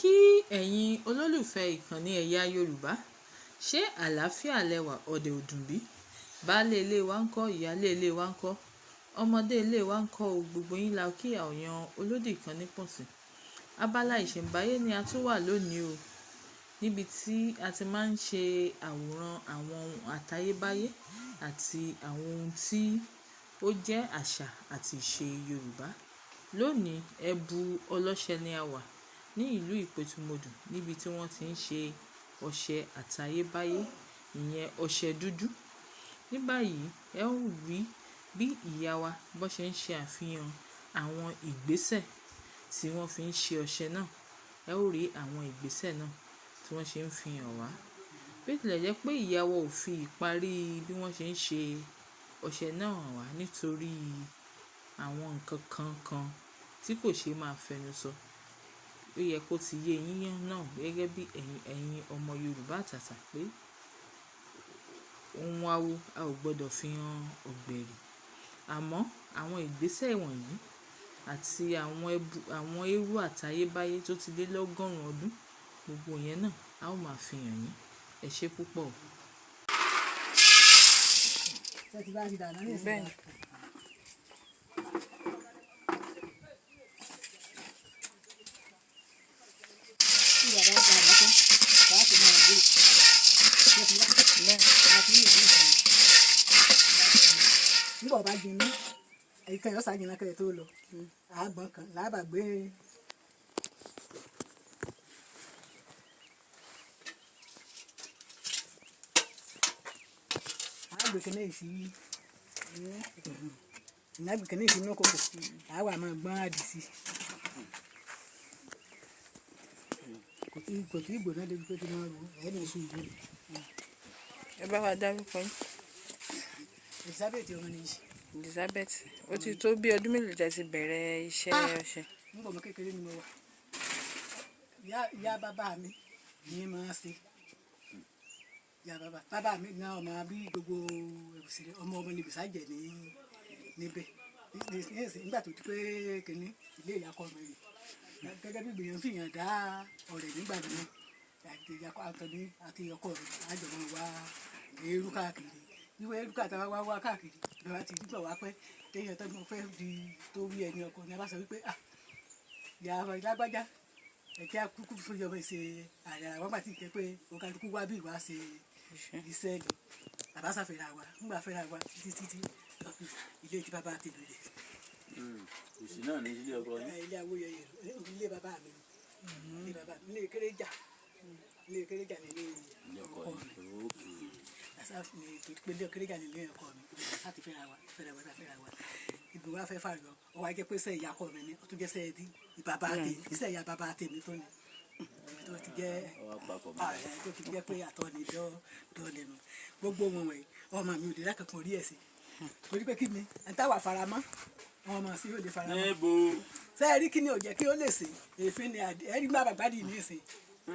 kí ẹ̀yin olólùfẹ́ ìkànnì ẹ̀yà Yorùbá. Ṣé àlàáfíà lẹwà ọ̀dẹ̀ òdùnbí? Baálé ilé wa ń kọ́, ìyálé ilé wa ń kọ́, ọmọdé ilé wa ń kọ́ o, gbogbo yín la kí àwòyàn olódì kan nípọ̀sí. Abala ìṣẹ̀ǹbáyé ni a tún wà lónìí o, níbi tí a ti máa ń ṣe àwòrán àwọn ohun àtayébáyé àti àwọn ohun tí ó jẹ́ àṣà àti ìṣe Yorùbá. Lónìí, Ẹ̀bú Ọlọ́ṣẹ ni a wà ní ìlú Ìpètùmọdù níbi tí wọ́n ti ń ṣe ọṣẹ àtayébáyé, ìyẹn ọṣẹ dúdú. Ní báyìí, ẹ ó rí bí ìyá wa bó ṣe ń ṣe àfihàn àwọn ìgbésẹ̀ tí wọ́n fi ń ṣe ọṣẹ náà. Ẹ ó rí àwọn ìgbésẹ̀ náà tí wọ́n ṣe ń fi hàn wá. Bí ó tilẹ̀ jẹ́ pé ìyá wa ò fi ìparí bí wọ́n ṣe ń ṣe ọṣẹ náà hàn wá nítorí àwọn nǹkan kan tí kò ṣe máa fẹnu sọ. Ó yẹ kó ti yé yín náà gẹ́gẹ́ bí ẹ̀yin ọmọ Yorùbá àtàtà pé ohun awo a ò gbọdọ̀ fi hàn ọ̀gbẹ̀rì. Àmọ́ àwọn ìgbésẹ̀ wọ̀nyí àti àwọn eérú àtayébáyé tó ti lé lọ́gọ́rùn-ún ọdún, gbogbo yẹn náà a ó máa fi hàn yín. Ẹ ṣé púpọ̀. Bẹ́ẹ̀ni. Nígbà ọba jiná ẹ̀yìn kan yóò ṣàjìnà kẹrẹ tó lọ àgbọn kan làbàgbé àgbèkẹ́nà ìsí ìnágbèkẹ́nà ìsí inú kòkò àwa máa gbọ́n àdìsí kò tí ìgbóná débi pé kí wọ́n rú ẹ̀ẹ́nì oṣù ìgbóná. Ẹ bá wa dárúkọ yín. Elizabeth ọmọ nìyí. Elizabeth, ó ti tó bí ọdún mélòó tẹ́ ti bẹ̀rẹ̀ iṣẹ́ ọṣẹ? Nígbà ọmọ kékeré ni mo wà. Ìyá bàbá mi ni máa ń ṣe. Ìyá bàbá mi gan ọmọ bí gbogbo ẹ̀bùsẹ̀rẹ̀ ọmọ ní Bùsájẹ̀ níbẹ̀. Nígbà tó ti pé kìnní ilé ìyá kọ́ mi rè gẹ́gẹ́ bí gbìyànjú fìyàn dá ọ̀rẹ́ nígbà náà àti ìyá Àtọ́ní àti ọkọ rẹ̀ àjọ̀mọ̀ wá eérú káàkiri. Ìwé eérú káàkiri wá káàkiri bẹ̀rẹ̀ àti ìdúgbò wá pẹ́ téèyàn tó fẹ́ di tó wí ẹni ọkọ ni a bá sọ wípé ìyá lágbájá ẹ̀jẹ̀ kúkú fún ìjọba ìṣe ààrẹ àwọn bàtí ìkẹ́ pé òkàlùkù wá bí ìwà ṣe iṣẹ́ lò bàbá ṣàfihàn wa ńgbà fẹ́ràn wa títí ilé tí bàbá ti lò lè. Òsì náà ní ilé ọkọ yín. Ilé awóyẹyẹ ilé bàbá mi ilé bàbá mi ilé kéréjà nílé ọkọ mi ìpínlẹ̀ kéréjà nílé ọkọ mi láti fẹ́ràn wa ibi wa fẹ́ fàyọ ọwọ́ ajẹ́ pé sẹ́yìn akọ mi ni ó tún jẹ́ sẹ́yìn tí bàbá tèmi iṣẹ́ ìyá bàbá tèmi tó ni tó ti jẹ́ pé àtọ́ ni dọ́ lẹ́nu gbogbo wọn wọ̀nyí ọmọ mi ò lè lákàkùn orí ẹ̀ sí torí pé kí ni àtàwà faramọ́ ọmọ sí yóò lè faramọ́ sẹ́yìn rí kí ni ò jẹ́ kí ó lè sè èéfín ni ẹ̀rí má bàgbádì ní ìsìn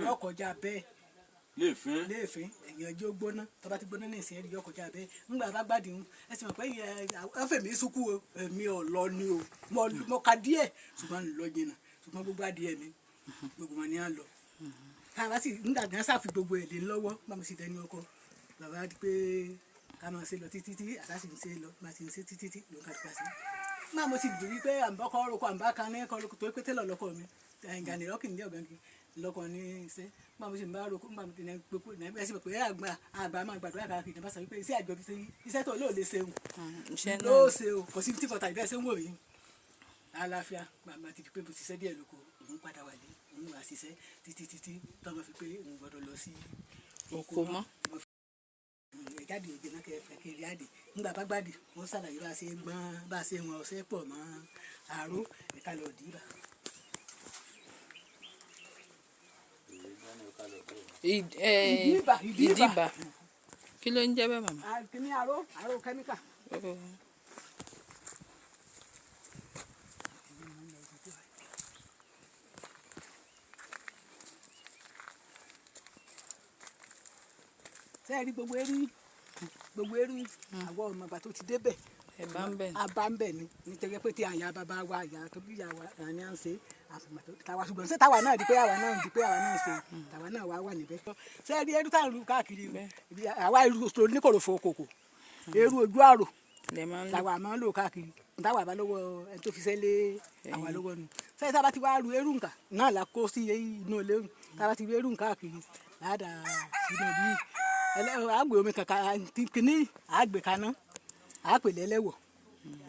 yóò kọjá bẹ́ẹ̀ léèfín ẹ̀yìn ọjọ́ gbóná tọ́ba ti gbóná ní ìsìn ẹ̀rí yóò kọjá bẹ́ẹ̀ ńgbà bá gbádìí ń ẹ sì mọ̀ pé ẹ̀fẹ̀mí sùkú o èmi ò lọ ni o mo ka díẹ̀ ṣùgbọ́n lọ jìnnà ṣùgbọ́n gbogbo adìẹ mi gbogbo wọn ni à ń lọ káàbá sì nígbà tí wọ́n ṣàfi gbogbo ẹ̀ lé lọ́wọ́ bá mo sì dẹni ọkọ bàbá di pé ká máa ṣe lọ títí àṣàṣì ń ṣe lọ máa ti ń ṣe títí ló ń ká ti ṣe máa mo sì dùn wípé àǹbọ̀kọ́ orúkọ àǹbákan ní kọ́ tó pété lọ lọ́kọ mi gani rọ́ọ̀kì ní ọ̀gáǹgì lọ́kọ ní iṣẹ́ máa mo sì ń bá roko máa mo ti ní gbogbo ní ẹgbẹ́ sí pé àgbà máa gbàdúrà káàkiri ní bá sọ wípé iṣẹ́ àjọ ti iṣẹ́ tó lóò lè ṣeun lóò ṣe o kò sí tí kọta ìbẹ́ ṣe ń wò yìí àlàáfíà màmá ti di pé mo ti ṣiṣẹ́ díẹ̀ lóko òun padà wà ní òun wà ṣiṣẹ́ títí tọ́mọ fi pé òun gbọ́dọ̀ lọ sí oko mọ́. Jáde òjò náà kẹrì àdè nígbà bá gbàdì wọ́n ṣàlàyé bá a ṣe gbọ́n bá a ṣe wọn ọ̀sẹ̀ pọ̀ mọ́ àárò ẹ̀ka lọ dìbà. Ìdìbà kí ló ń jẹ́ bẹ́ẹ̀ màmá? Kìíní àrò kẹ́míkà. Sẹ́ẹ̀rí gbogbo eru àwọn ọmọ àgbà tó ti débẹ̀ ẹ̀bá ń bẹ̀ ni. àbá ń bẹ̀ ni nítorí pé tí àyà bàbá wa àyà tó bí ìyá wa àní à ń ṣe àfìmọ̀tò tàwa ṣùgbọ́n ṣé tàwa náà di pé àwa náà ń ṣe tàwa náà wà níbẹ̀. ṣé ẹ rí ẹrú tá à ń lu káàkiri àwa irú ní kòròfo kòkò eru ojú àrò làwa máa ń lò káàkiri táwa bá lọ́wọ́ ẹni tó fi sẹ́lé àwa lọ́wọ́ nù. ṣé tá a bá ti wá ru eru nǹkan náà la kó sí inú ilé tá a bá ti ru eru nǹkan káàkiri láàdà sínú bí àgbè omi kankan kìíní àgbè kaná àpèlè ẹlẹ́wọ̀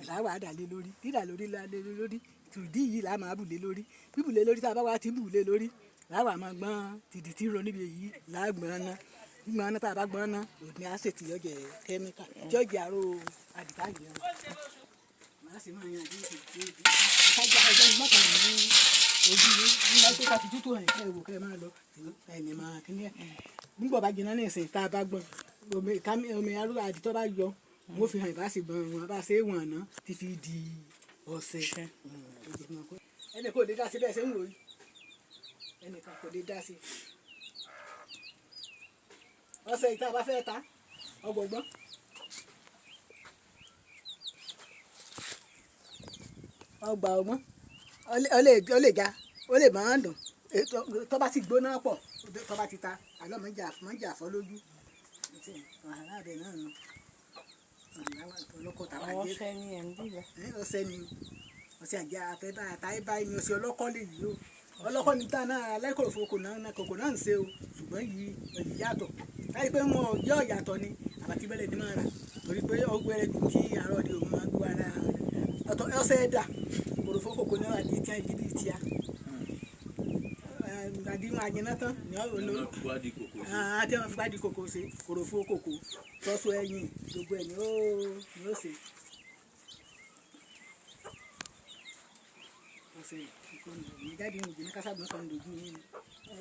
làwa àdà lé lórí dídà lórí tùdí yìí là máa bù lé lórí bíbù lé lórí tá a bá wá ti bù lé lórí làwa máa gbọ́n tìdí tí ń ro níbi èyí làgbọ́n ná gbọ́n ná tá a bá gbọ́n ná òní àṣetì yọjẹ kẹ́míkà jọ́ọ̀jì àrò àdìbá yẹn màá sì máa yan àdìsí ìtajà ọjọ́ ní mọ́kàn ní ojú nígbà tó ká fi tútù hàn ẹ̀ wò kẹ́ ẹ máa lọ ẹ̀yìn máa kíní ẹ̀ nígbà bá jiná ní ìsìn tá a bá gbọ́n omi aró àdìtọ́ bá yọ wọ́n fi hàn ìbáṣe gbọ́n wọn bá ṣe é wọ̀n ná ti fi di ọ̀sẹ̀ ẹnì kò lè dá sí bẹ́ẹ̀ ṣe ń wò yìí ẹnìkan kò lè dá sí ọ̀sẹ̀ ìta bá fẹ́ ta ọgbọ̀gbọ́n ọgbà ọgbọ́n ó lè ga ó lè máa ń dùn tó bá ti gbóná pọ̀ tó bá ti ta àlọ́ mọ́jà fọ́ lójú wàhálà rẹ̀ náà nù ọlọ́kọ̀ tàwa jẹ́ ọ̀sẹ̀ ni ọ̀sẹ̀ àjẹ́ àtẹ́bá àtàyébá ẹni ọ̀sẹ̀ ọlọ́kọ̀ lè yí o ọlọ́kọ̀ ní tá náà aláìkòròfò kòkò náà ń ṣe o ṣùgbọ́n yìí ẹ̀yìn yàtọ̀ láì pé wọn yọ ìyàtọ̀ ni àbàtí bẹ́lẹ̀ ní máa rà torí pé ọgbẹ́rẹ́ ju kí àárọ̀ de òun máa gbó ara ọ̀tọ̀ ọ̀sẹ̀ ẹ̀dà kòròfò kòkò náà àdí tí wọ́n ìdí tíya àdìmọ̀ àjẹná tán ní ọ̀rọ̀ ló àti àwọn fipá di kòkò ṣe kòròfò kòkò tọ́sọ ẹ̀yìn gbogbo ẹ̀ ni ó ṣe. ọ̀sẹ̀ ìjáde ìrìnàjò ní káságbọ́n kan lójú yín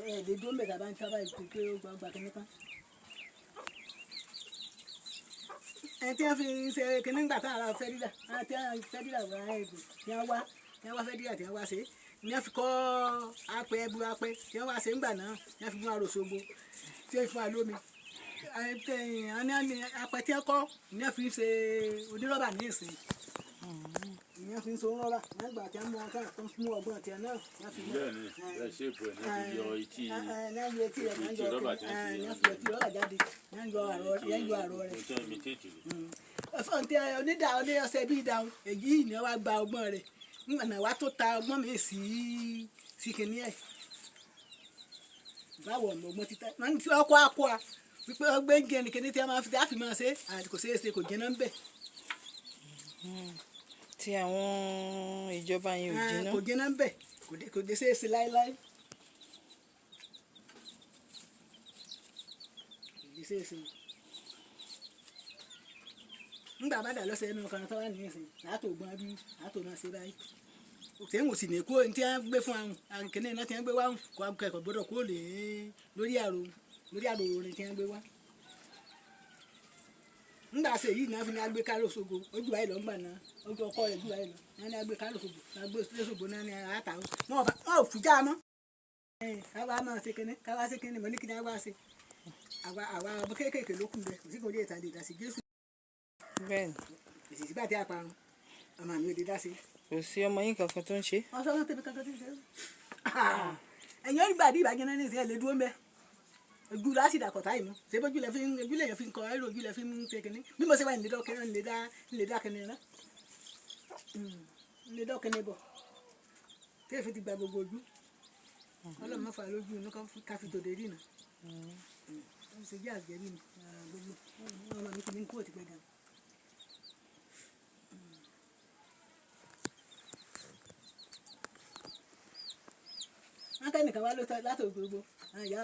ni lè dúró mẹ́ta bá ń tábà ìpè pé ó gba kínní kan. ẹni tí wọ́n fi ṣe kínní gbà tá ara fẹ́ dídà tí wọ́n fẹ́ dídà wà ẹ̀dùn tí wọ́n wá fẹ́ dídà tí wọ́n wá ṣe ní wọ́n fi kọ́ apẹ́ ẹbu apẹ́ tí wọ́n wá ṣe ńgbà náà ní wọ́n fi fún àròsogbo tí wọ́n fi fún alómi apẹ́ tí wọ́n kọ́ ní wọ́n fi ṣe onírọ́bà ní ìsìn ìyẹn fi ń so rọ́bà nígbà tí wọ́n mú ọkàn tó ń mú ọgbọ́n tiẹ̀ náà wọ́n fi bẹ́ẹ̀ ni bẹ́ẹ̀ ṣéèpù ẹ̀ náà fi yọ etí rọ́bà jáde yẹn yọ àrọ̀ rẹ̀ fún ti onídàá oníyọ̀sẹ̀ bíi ìdáhùn èyí ni wọ́n wá gba ọgbọ́n rẹ̀ nígbà wá tó ta ọgbọ́n mi sí kìíní ẹ̀ báwo ọ̀nà ọgbọ́n títà wọ́n ti ọkọ̀ akọ́ a wípé ọgbẹ́ ń gẹ̀ẹ́nì kìíní tí a máa fi máa ṣe kò ṣeé ṣe kò jẹ́ náà ń bẹ̀. tí àwọn ìjọba yẹn ò jiná kò jiná ń bẹ̀ kò dé ṣeé ṣe láéláé kò dé ṣeé ṣe. nígbà bá dà lọ́sẹ̀ ẹnu ọkàn tó wà ní ìsìn látò gbọ́n bí látò náà ṣe báyìí òtẹ́ ń wò sí ní kó ní tí wọ́n gbé fún àwọn kìnìún náà tí wọ́n gbé wá kó akẹ́kọ̀ọ́ gbọ́dọ̀ kó lè lórí àrò orin tí wọ́n gbé wá. nígbà ṣe yìí náà fi ní agbé kárò ṣogo ojú báyìí lọ ń gbà náà ojú ọkọ rẹ̀ ojú báyìí lọ náà ní agbé kárò ṣogo agbé ṣogo náà ní àtàwọn wọn ò fìjà mọ́. káwá máa ṣe kíní káwá ṣe kíní mọ́ ní kíní àwa ṣe àwa ọmọ kéékèèké ló kù bẹ́ẹ̀ kò sí kò dé ìta lè dá sí Jésù. bẹ́ẹ̀ni ìsìsì bá ti àparun ọmọ mi ò lè dá sí. kò sí ọmọ yín kankan tó ń ṣe. ọsọ wọn tẹbi kankan tó ń ṣe. ẹ̀yin onígbà àdí ìbàjẹ́ náà ní ìsìn ẹ̀ lè dúró mẹ́ ojú láti dàkọ̀tà yìí mú ṣé bójú lẹ fi ń kọ ẹrù ojú lẹ fi ń ṣe kínní bí mo ṣe wà nílé dọ́kẹ́rẹ́ nílé dákẹ́ni rẹ nílé dọ́kẹ́ni bọ̀ tí èfi ti gba gbogbo ojú ọlọ́mọ fà lójú inú káfí tòde rí nà ṣe jẹ́ àgbẹ̀rí mi gbogbo ọmọ mi kì í kú òtí pẹ́ gan. wọ́n kẹ́ nìkan wá látò gbogbo ìyá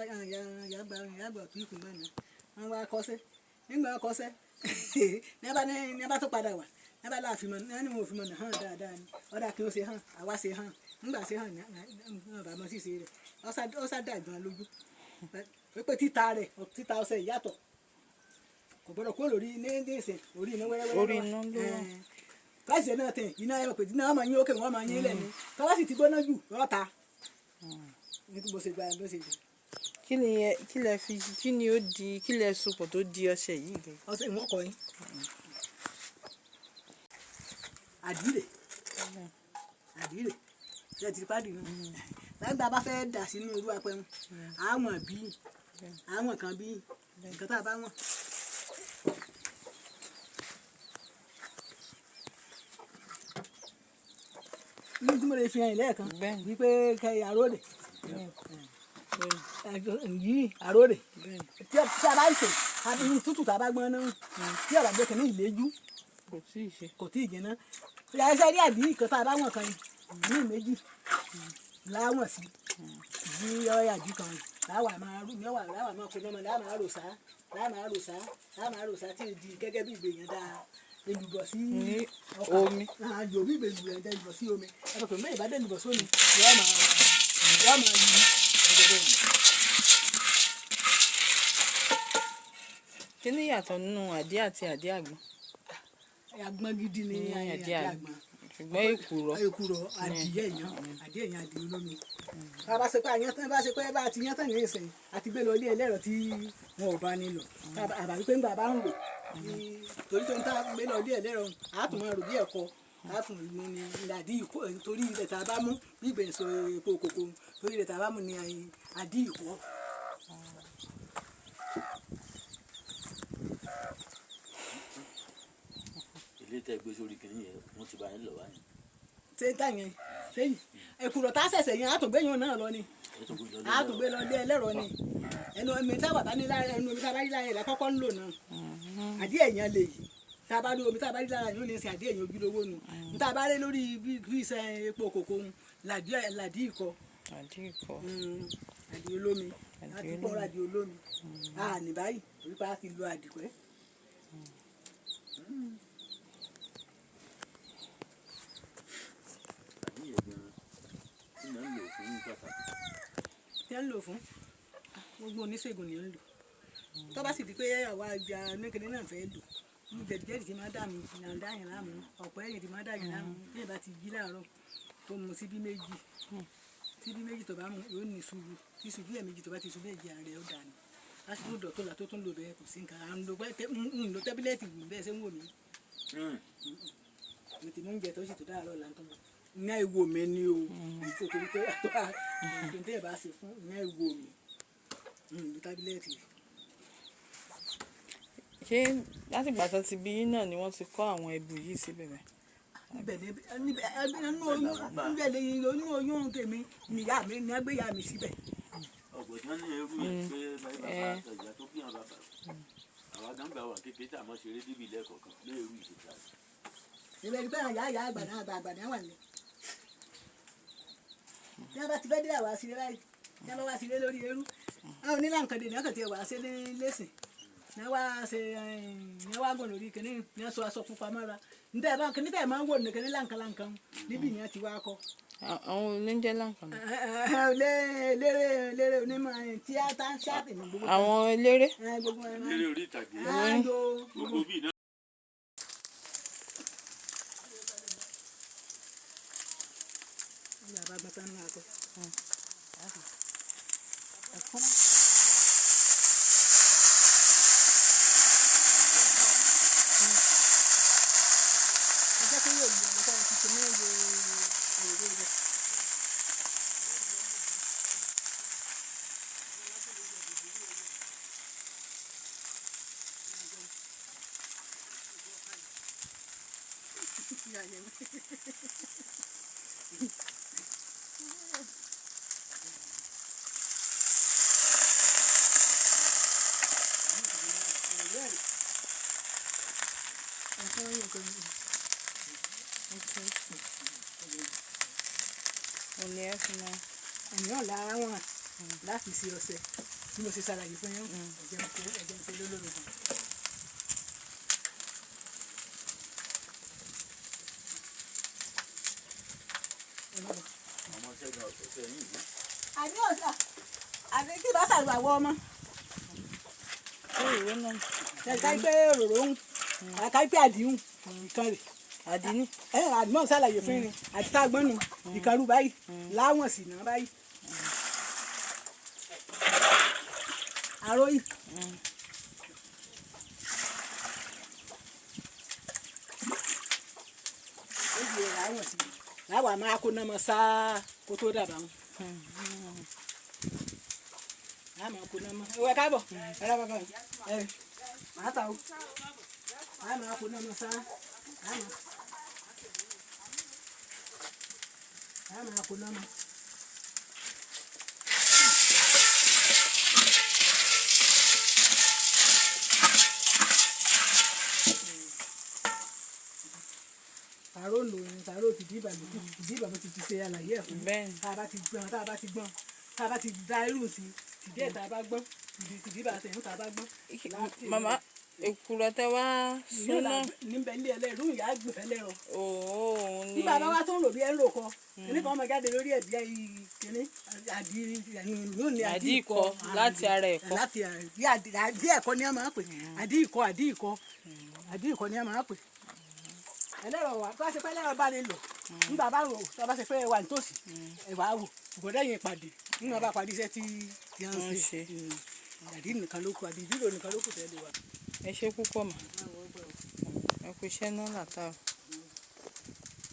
àgbà kì í kún mọ́ ni wọ́n wá kọ́sẹ́ nígbà wọn kọ́sẹ́ ní abá tó padà wà ní abá láàfin mọ́ ní mo fi mọ́ ní hàn dáadáa ni ọ̀dà kí ó ṣe hàn àwa ṣe hàn nígbà ṣe hàn ní bàbá sì ṣe rẹ̀ ó sá dà gan lójú pé títa ọṣẹ ìyàtọ̀ kò gbọ́dọ̀ kó lórí ní ìsìn orí iná wẹ́rẹ́wẹ́rẹ́ orí iná ló láìsí ẹ̀ náà tẹ̀ iná ẹ̀ pé iná wọn máa yín ókè wọn máa yín lẹ̀ ní tọ́wọ́ sì ti gbóná jù lọ́ta ní bó ṣe gba bó ṣe gbà. kí lẹ sopọ̀ tó di ọṣẹ yìí gan. ọṣẹ ìwọ̀n kọ yín àdìrè ṣe ti pàdé náà lágbà bá fẹ́ dà sínú irú apẹ̀rún àwọn bí àwọn kan bí nǹkan tá a bá wọ̀n. ní tí mo lè fi hàn yín lẹ́ẹ̀kan wípé kẹ́ àròdè yìí àròdè tí a bá ṣe àbí tútù tá a bá gbọ́n náà tí ọ̀rọ̀ àgbẹ̀ kan ní ìléjú kò tí ì jẹ́ náà ìyá ẹsẹ̀ rí àdí ìkan tá a bá wọ̀n kan ní méjì láwọ̀n sí bí ọ̀rẹ́ àdí kan láwà máa rú ní ọ̀wà láwà máa kó lọ́mọ láwà máa rò sá tí ì di gẹ́gẹ́ bí ìgbèyàn dáa èlùbọ̀ sí omi àjò bí ìbèlùbọ̀ ẹ̀ èlùbọ̀ sí omi ẹ̀fọ́ pẹ̀lú mẹ́rin bá dé èlùbọ̀ sómi yóò máa yí ọ̀dọ̀dọ̀. kí ni ìyàtọ̀ nínú àdí àti àdí àgbọn? àgbọn gidi ni àdí àgbọn ṣùgbọ́n èkùrọ́ adìyẹ èèyàn adìyẹ olómi bá ṣe pé bá ṣe pé bá ti yán tán ní ìsìn àti gbé lọ ilé ẹlẹ́rọ tí wọn ò bá nílò àbàbí pé ńgbà bá ń rò torí tó ń tá gbé lọ ilé ẹlẹ́rọ àátùn máa rò bí ẹ̀kọ́ àátùn ní àdí ìkọ́ torí ilẹ̀ tá a bá mú bí ìgbẹ̀nsọ epo kòkó torí ilẹ̀ tá a bá mú ní àdí ìkọ́. ilé tẹ́ gbé sórí kìnìún yẹn wọ́n ti bá yẹn lọ wáyé. ṣé ń tà yẹn sẹ́yìn èkùrọ̀ tá a ṣẹ̀ṣẹ̀ yẹn àtúngbẹ́yìn náà lọ ni àtúngbẹ́ lọ ilé ẹlẹ́rọ ni ẹnu omi tá a bá ní lára ẹnu omi tá a bá rí lára ẹ̀ lákọ́kọ́ ń lò náà àdí ẹ̀yàn lè yìí tá a bá rí omi tá a bá rí lára yóò ní sin àdí ẹ̀yàn ojúlówó nu tá a bá rí lórí bí iṣẹ́ epo kòkó làdí ìkọ àdí olómi láti pọ̀ àdí olómi ní báyìí orí pa á ti lo àdìpẹ́. tí ń lò fún gbogbo oníṣègùn ni ó ń lò tó bá sì di pé àwa àjà oníkèdè náà fẹ́ lò ní jẹ̀díjẹ̀dí tí máa dà mí ìyàn dá yẹn láàmú ọ̀pọ̀ ẹ̀yìn tí máa dà yẹn láàmú bí ẹ̀ bá ti jí láàárọ̀ tó mu síbí méjì tó bá mu yóò ní ṣubú tí ṣubú ẹ̀ méjì tó bá ti ṣubú ẹ̀jẹ̀ ààrẹ ó dà ní lásìkò dọ̀tò là tó tún lò bẹ́ẹ̀ kò sí nǹkan à ń lo tẹ́bílẹ̀tì bẹ́ẹ̀ ṣe ń wò mí mo ti mú oúnjẹ tó sì tó dáàrọ̀ là ń tán ní ìwò mi ni o nítorí pé àtọ́ ẹ̀ bá ṣe fún ní ìwò mi ní tábìlẹ̀tì. ṣé láti ìgbà tó ti bí yín náà ni wọ́n ti kọ́ àwọn ẹbù yìí síbẹ̀ bẹ́ẹ̀? níbẹ̀ lẹ́yìn onú oyún tèmi níyà mi ní agbéyà mi síbẹ̀. ọ̀gbọ̀n ní ẹrú yẹn pé bàbá ìyá tó bí àwọn bàbá àwa gángbà wà kékeré tí a máa ṣeré débi lẹ́ẹ̀kọ̀ọ̀kan lóòrù ìṣèjà. ìbẹ̀rù pé àyà àgbà náà wà ní. tí wọ́n bá ti fẹ́ dé àwa sílé báyìí tí wọ́n bá wá sílé lórí eérú àwọn onílànkàdé ní ọkàn tí wàá ṣe lẹ́sìn ní wàá gùn lórí kìnní ní aṣọ pupa mọ́ra níta ẹ̀ bá kìnní tẹ̀ máa ń wò ní kìnní láǹkàlàǹkà níbi ìyẹn ti wá kọ́. àwọn oníjẹ́ láǹkà náà. eléré onímọ̀ tíátà ṣáàtì ní gbogbo. àwọn eléré. eléré orí ìtàgé gbogbo bíi náà. ẹ̀yàn lára wọn láti ṣe ọṣẹ tí mo ṣe ṣàlàyé fún yín ẹ̀jẹ̀ ń ṣe lólórí kan. àbí kí bá ṣàlùwàwọ̀ ọmọ. ẹ̀ka pé òróró ń ẹ̀ka pé àdìhùn nǹkan rẹ̀. àdínì. àdìmọ̀ ṣàlàyé fún yín àti tágbọ́nù ìkàrú báyìí láwọn sì náà báyìí. àròyìn. ó di láwọn sì. láwa máa kó náà mọ sáá kó tó dàbà wọn. a máa kó náà mọ ẹ wẹ káàbọ̀ ẹ lọ bàbá ẹ màá ta o a máa kó náà mọ sáá a máa kó náà mọ. tààrọ ń lò ní tààrọ fìdí ìbàdàn ti ṣe àlàyé ẹ̀ fún tá a bá ti gbọ́n tá a bá ti da irú sí fìdí ẹ̀ tá a bá gbọ́n fìdí ìbàdàn tẹ̀yìn tá a bá gbọ́n. màmá èkùrọ̀ tẹ wá súná. níbẹ̀ ní ẹlẹ́rú ìyá gbẹ̀fẹ́ lẹ́rọ. òun ni. bí bàbá wa tó ń lò bí ẹ ń lò kọ kíní kan máa jáde lórí ẹ̀bí kíní àdí ìkọ láti ara ẹ̀kọ́. láti àdí ẹ̀kọ́ ni a máa pè àdí ìkọ ni a máa pè ẹlẹ́rọ wa tó bá ṣe pé ẹlẹ́rọ bá lè lò nígbà bá rò tó bá ṣe pé wà nítòsí ẹ̀wà wò ìgbọ́dọ̀ yẹn pàdé nígbà bá parí iṣẹ́ tí a ń ṣe àdí nìkan ló kù àdí ìdílò nìkan ló kù tẹ́lẹ̀ wa. ẹ ṣe púpọ̀ mà ẹ kú iṣẹ́ náà látàrọ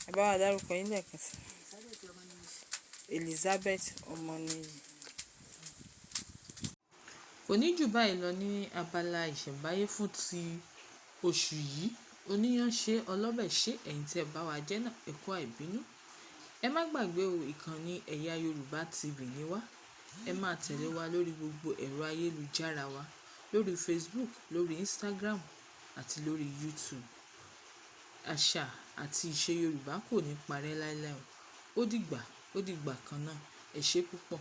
ẹ bá wa dárúkọ yín lẹ́ẹ̀kan sí Elizabeth Ọmọnìyí. kò ní jù báyìí lọ ní abala ìṣẹ̀ǹbáyé fún ti oṣù yìí oníyanṣe ọlọ́bẹ̀ ṣe ẹ̀yin tí ẹ bá wa jẹ́ náà ẹ kú àìbínú ẹ má gbàgbé o ìkànnì Ẹ̀yà Yorùbá TV ní wá ẹ máa tẹ̀lé wa lórí gbogbo ẹ̀rọ ayélujára wa lórí Facebook lórí Instagram àti lórí YouTube àṣà àti ìṣe Yorùbá kò ní parẹ́ láéláé o ó dìgbà kan náà ẹ ṣé púpọ̀.